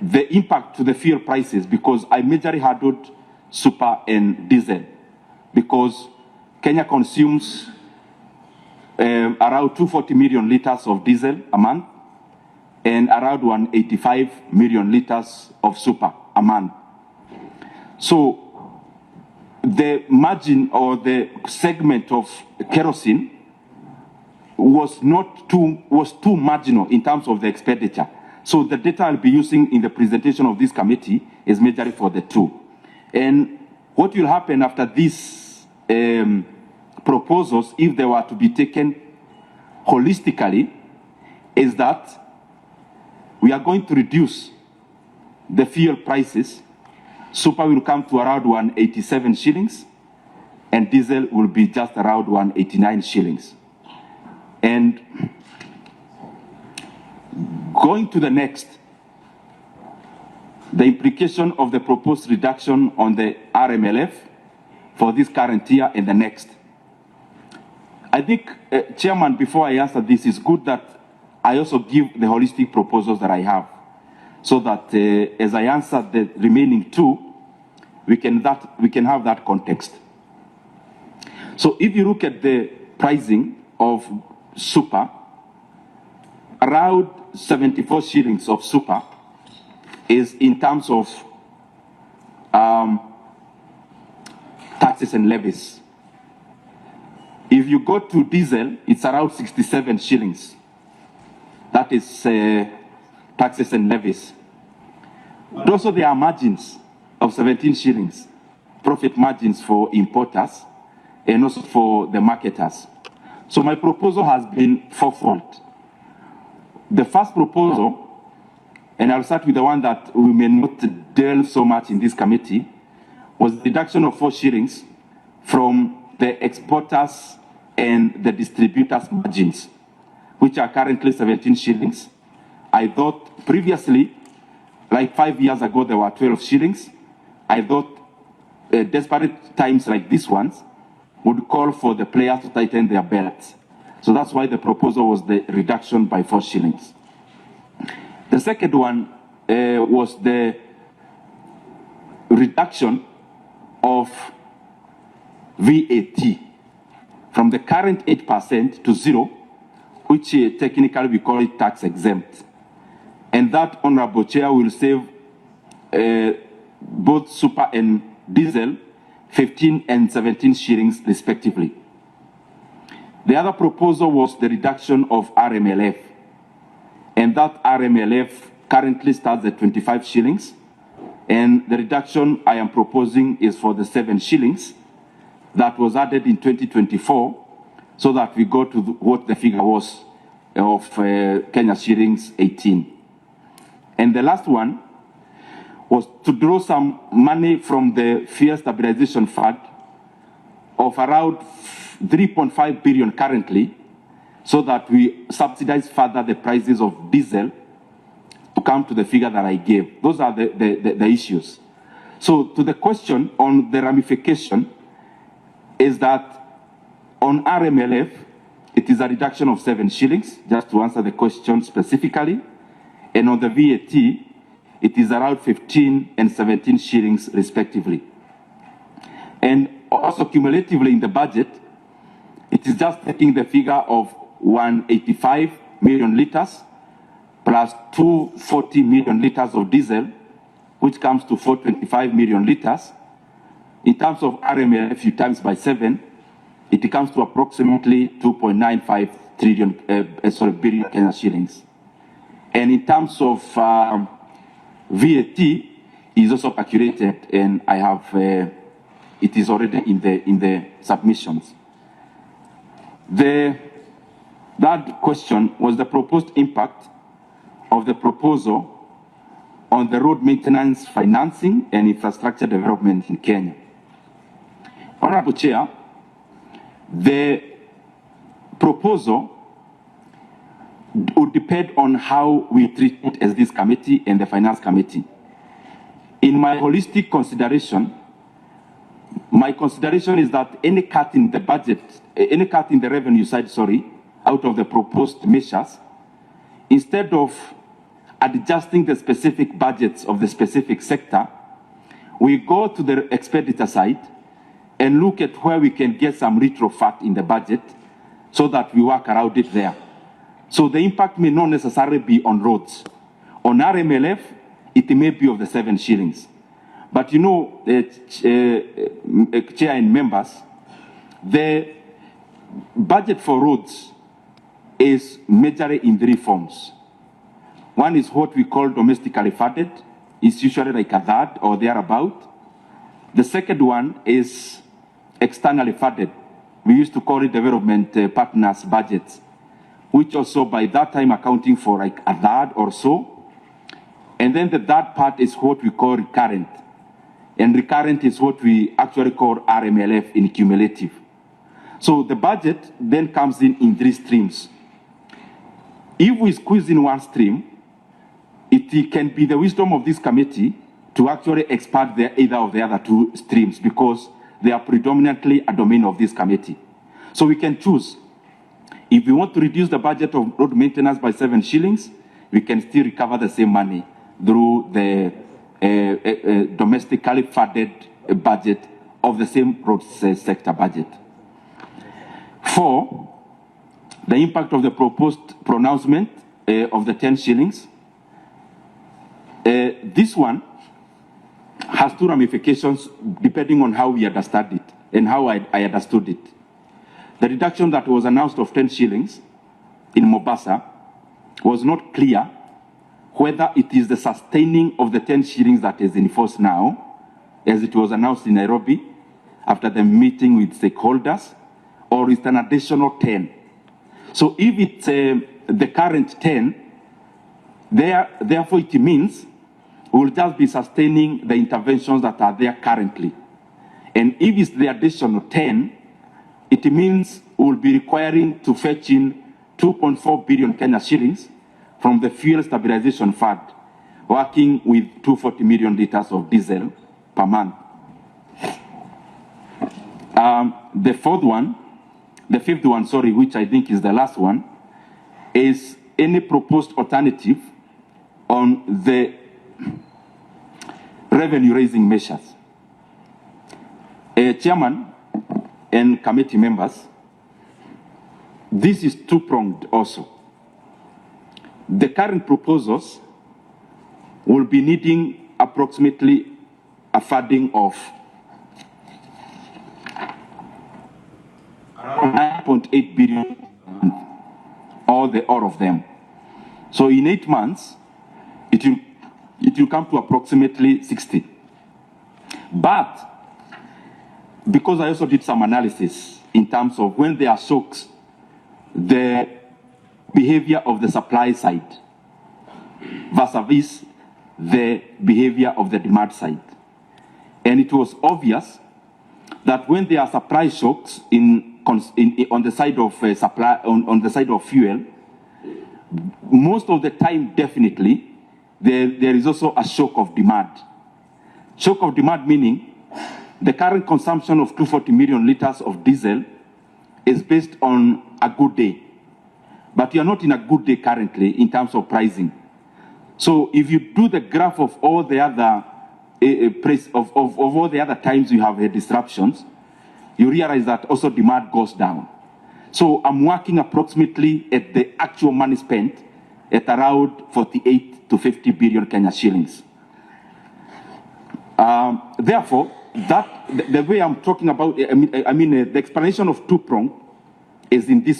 the impact to the fuel prices, because I majorly handled super and diesel, because Kenya consumes around 240 million liters of diesel a month and around 185 million liters of super a month. So the margin or the segment of kerosene was too marginal in terms of the expenditure. So the data I'll be using in the presentation of this committee is majorly for the two. And what will happen after these proposals, if they were to be taken holistically, is that we are going to reduce the fuel prices. Super will come to around 187 shillings, and diesel will be just around 189 shillings. And going to the next, the implication of the proposed reduction on the RMLF for this current year and the next. I think, Chairman, before I answer this, it's good that I also give the holistic proposals that I have, so that as I answer the remaining two, we can have that context. So if you look at the pricing of super, around 74 shillings of super is in terms of taxes and levies. If you go to diesel, it's around 67 shillings. That is taxes and levies. But also there are margins of 17 shillings, profit margins for importers and also for the marketers. So my proposal has been fourfold. The first proposal, and I'll start with the one that we may not delve so much in this committee, was the reduction of 4 shillings from the exporters and the distributors' margins, which are currently 17 shillings. I thought previously, like 5 years ago, there were 12 shillings. I thought desperate times like these ones would call for the players to tighten their belts. So that's why the proposal was the reduction by 4 shillings. The second one was the reduction of VAT from the current 8% to 0%, which technically we call it tax exempt. And that, Honorable Chair, will save both super and diesel 15 and 17 shillings respectively. The other proposal was the reduction of RMLF. And that RMLF currently starts at 25 shillings. And the reduction I am proposing is for the 7 shillings that was added in 2024, so that we go to what the figure was of Kenya shillings 18. And the last one was to draw some money from the Fuel Stabilization Fund of around 3.5 billion currently, so that we subsidize further the prices of diesel to come to the figure that I gave. Those are the issues. So to the question on the ramification is that on RMLF, it is a reduction of 7 shillings, just to answer the question specifically. And on the VAT, it is around 15 and 17 shillings respectively. And also cumulatively in the budget, it is just taking the figure of 185 million liters plus 240 million liters of diesel, which comes to 425 million liters. In terms of RMLF, if you times by 7, it comes to approximately 2.95 billion Kenya shillings. And in terms of VAT, is also calculated, and I have it is already in the submissions. The third question was the proposed impact of the proposal on the road maintenance financing and infrastructure development in Kenya. Honorable Chair, the proposal would depend on how we treat it as this committee and the finance committee. In my holistic consideration, my consideration is that any cut in the budget, any cut in the revenue side, out of the proposed measures, instead of adjusting the specific budgets of the specific sector, we go to the expenditure side and look at where we can get some retro fat in the budget so that we work around it there. So the impact may not necessarily be on roads. On RMLF, it may be of the 7 shillings. But you know, Chair and members, the budget for roads is majorly in 3 forms. One is what we call domestically funded. It's usually like a third or thereabout. The second one is externally funded. We used to call it development partners budgets, which also by that time accounting for like a third or so. And then the third part is what we call recurrent. And recurrent is what we actually call RMLF in cumulative. So the budget then comes in 3 streams. If we squeeze in one stream, it can be the wisdom of this committee to actually expand either of the other 2 streams because they are predominantly a domain of this committee. So we can choose. If we want to reduce the budget of road maintenance by 7 shillings, we can still recover the same money through the domestically funded budget of the same road sector budget. 4, the impact of the proposed pronouncement of the 10 shillings. This one has 2 ramifications depending on how we understand it and how I understood it. The reduction that was announced of 10 shillings in Mombasa was not clear whether it is the sustaining of the 10 shillings that is in force now, as it was announced in Nairobi after the meeting with stakeholders, or it's an additional 10. So if it's the current 10, therefore it means we'll just be sustaining the interventions that are there currently. And if it's the additional 10, it means we'll be requiring to fetch in 2.4 billion Kenya shillings from the Fuel Stabilization Fund, working with 240 million liters of diesel per month. The fifth one, which I think is the last one, is any proposed alternative on the revenue-raising measures. Chairman and committee members, this is 2-pronged also. The current proposals will be needing approximately a funding of 9.8 billion, all of them. So in 8 months, it will come to approximately 60. But because I also did some analysis in terms of when there are shocks, the behavior of the supply side versus the behavior of the demand side. And it was obvious that when there are supply shocks on the side of supply, on the side of fuel, most of the time, definitely, there is also a shock of demand. Shock of demand meaning the current consumption of 240 million liters of diesel is based on a good day. But you are not in a good day currently in terms of pricing. So if you do the graph of all the other of all the other times you have disruptions, you realize that also demand goes down. So I'm working approximately at the actual money spent at around 48 to 50 billion Kenya shillings. Therefore, the way I'm talking about, the explanation of 2-prong is in this